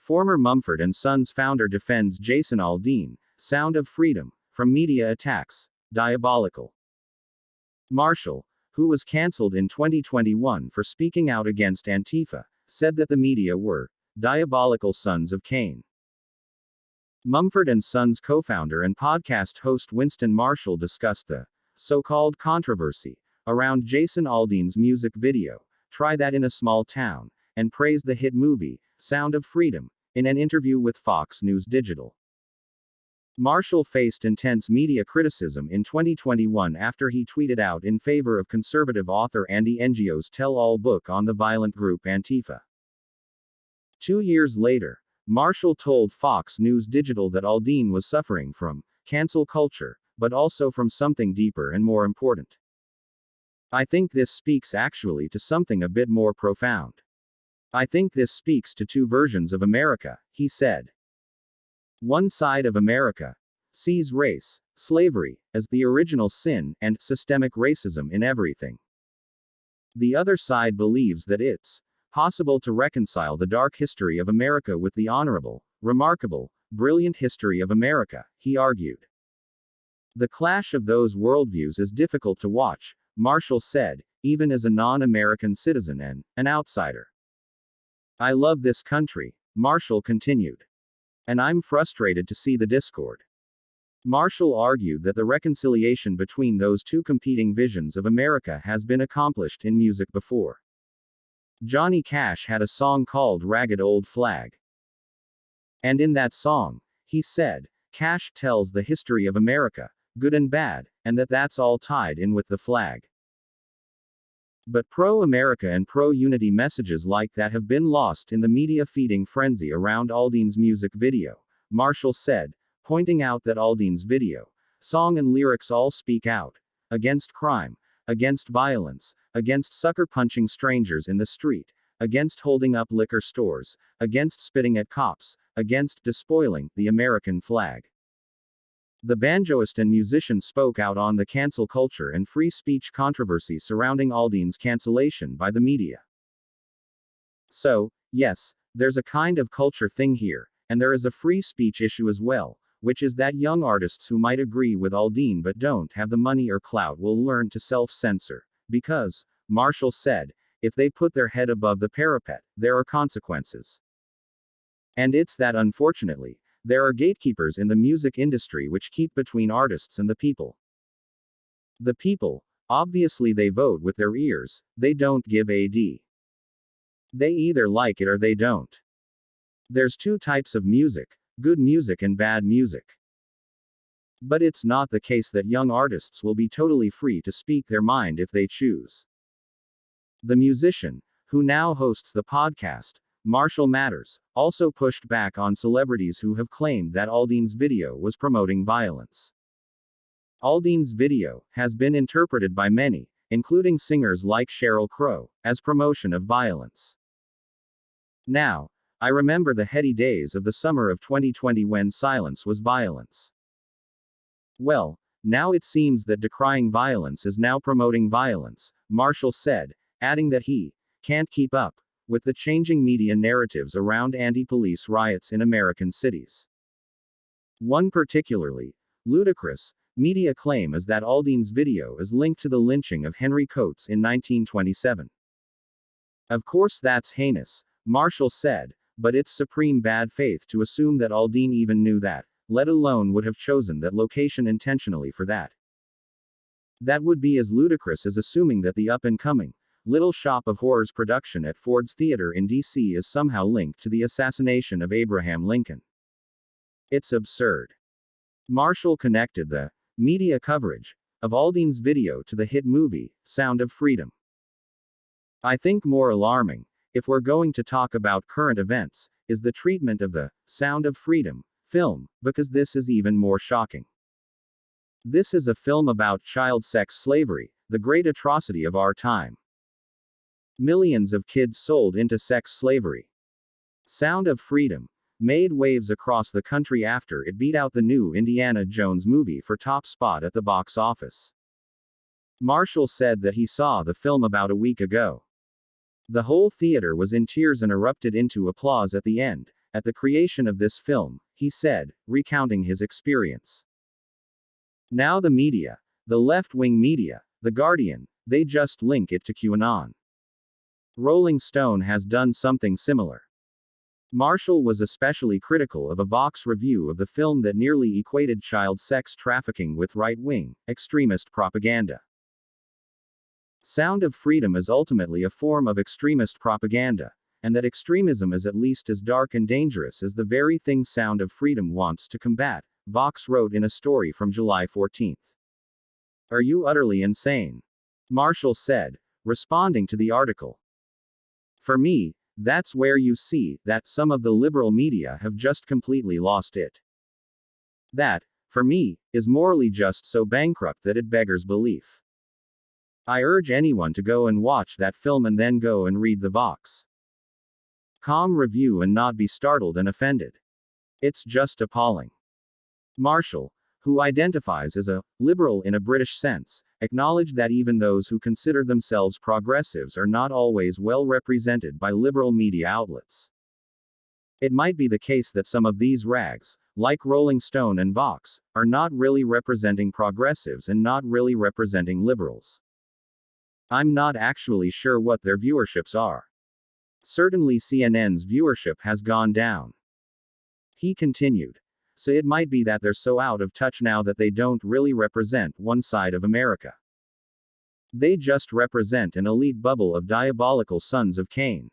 Former Mumford and Sons founder defends Jason Aldean, Sound of Freedom, from media attacks. Diabolical. Marshall, who was cancelled in 2021 for speaking out against Antifa, said that the media were diabolical sons of Cain. Mumford and Sons co-founder and podcast host Winston Marshall discussed the so-called controversy around Jason Aldean's music video, Try That in a Small Town, and praised the hit movie, Sound of Freedom, in an interview with Fox News Digital. Marshall faced intense media criticism in 2021 after he tweeted out in favor of conservative author Andy Ngo's tell-all book on the violent group Antifa. 2 years later, Marshall told Fox News Digital that Aldean was suffering from cancel culture, but also from something deeper and more important. I think this speaks actually to something a bit more profound. I think this speaks to two versions of America, he said. One side of America sees race, slavery, as the original sin, and systemic racism in everything. The other side believes that it's possible to reconcile the dark history of America with the honorable, remarkable, brilliant history of America, he argued. The clash of those worldviews is difficult to watch, Marshall said, even as a non-American citizen and an outsider. I love this country, Marshall continued. And I'm frustrated to see the discord. Marshall argued that the reconciliation between those two competing visions of America has been accomplished in music before. Johnny Cash had a song called Ragged Old Flag. And in that song, he said, Cash tells the history of America, good and bad, and that's all tied in with the flag. But pro-America and pro-unity messages like that have been lost in the media feeding frenzy around Aldean's music video, Marshall said, pointing out that Aldean's video, song and lyrics all speak out against crime, against violence, against sucker-punching strangers in the street, against holding up liquor stores, against spitting at cops, against despoiling the American flag. The banjoist and musician spoke out on the cancel culture and free speech controversy surrounding Aldean's cancellation by the media. So, yes, there's a kind of culture thing here, and there is a free speech issue as well, which is that young artists who might agree with Aldean but don't have the money or clout will learn to self-censor, because, Marshall said, if they put their head above the parapet, there are consequences. And it's that unfortunately, there are gatekeepers in the music industry which keep between artists and the people. The people, obviously they vote with their ears, they don't give a d. They either like it or they don't. There's two types of music, good music and bad music. But it's not the case that young artists will be totally free to speak their mind if they choose. The musician, who now hosts the podcast, Marshall Matters, also pushed back on celebrities who have claimed that Aldean's video was promoting violence. Aldean's video has been interpreted by many, including singers like Sheryl Crow, as promotion of violence. Now, I remember the heady days of the summer of 2020 when silence was violence. Well, now it seems that decrying violence is now promoting violence, Marshall said, adding that he can't keep up with the changing media narratives around anti-police riots in American cities. One particularly ludicrous media claim is that Aldean's video is linked to the lynching of Henry Coates in 1927. Of course that's heinous, Marshall said, but it's supreme bad faith to assume that Aldean even knew that, let alone would have chosen that location intentionally for that. That would be as ludicrous as assuming that the up-and-coming Little Shop of Horrors production at Ford's Theater in D.C. is somehow linked to the assassination of Abraham Lincoln. It's absurd. Marshall connected the media coverage of Aldean's video to the hit movie, Sound of Freedom. I think more alarming, if we're going to talk about current events, is the treatment of the Sound of Freedom film, because this is even more shocking. This is a film about child sex slavery, the great atrocity of our time. Millions of kids sold into sex slavery. Sound of Freedom made waves across the country after it beat out the new Indiana Jones movie for top spot at the box office. Marshall said that he saw the film about a week ago. The whole theater was in tears and erupted into applause at the end, at the creation of this film, he said, recounting his experience. Now the media, the left-wing media, The Guardian, they just link it to QAnon. Rolling Stone has done something similar. Marshall was especially critical of a Vox review of the film that nearly equated child sex trafficking with right-wing, extremist propaganda. Sound of Freedom is ultimately a form of extremist propaganda, and that extremism is at least as dark and dangerous as the very thing Sound of Freedom wants to combat, Vox wrote in a story from July 14. Are you utterly insane? Marshall said, responding to the article. For me, that's where you see that some of the liberal media have just completely lost it. That, for me, is morally just so bankrupt that it beggars belief. I urge anyone to go and watch that film and then go and read the Vox .com review and not be startled and offended. It's just appalling. Marshall, who identifies as a liberal in a British sense, acknowledged that even those who consider themselves progressives are not always well represented by liberal media outlets. It might be the case that some of these rags, like Rolling Stone and Vox, are not really representing progressives and not really representing liberals. I'm not actually sure what their viewerships are. Certainly CNN's viewership has gone down. He continued. So it might be that they're so out of touch now that they don't really represent one side of America. They just represent an elite bubble of diabolical sons of Cain.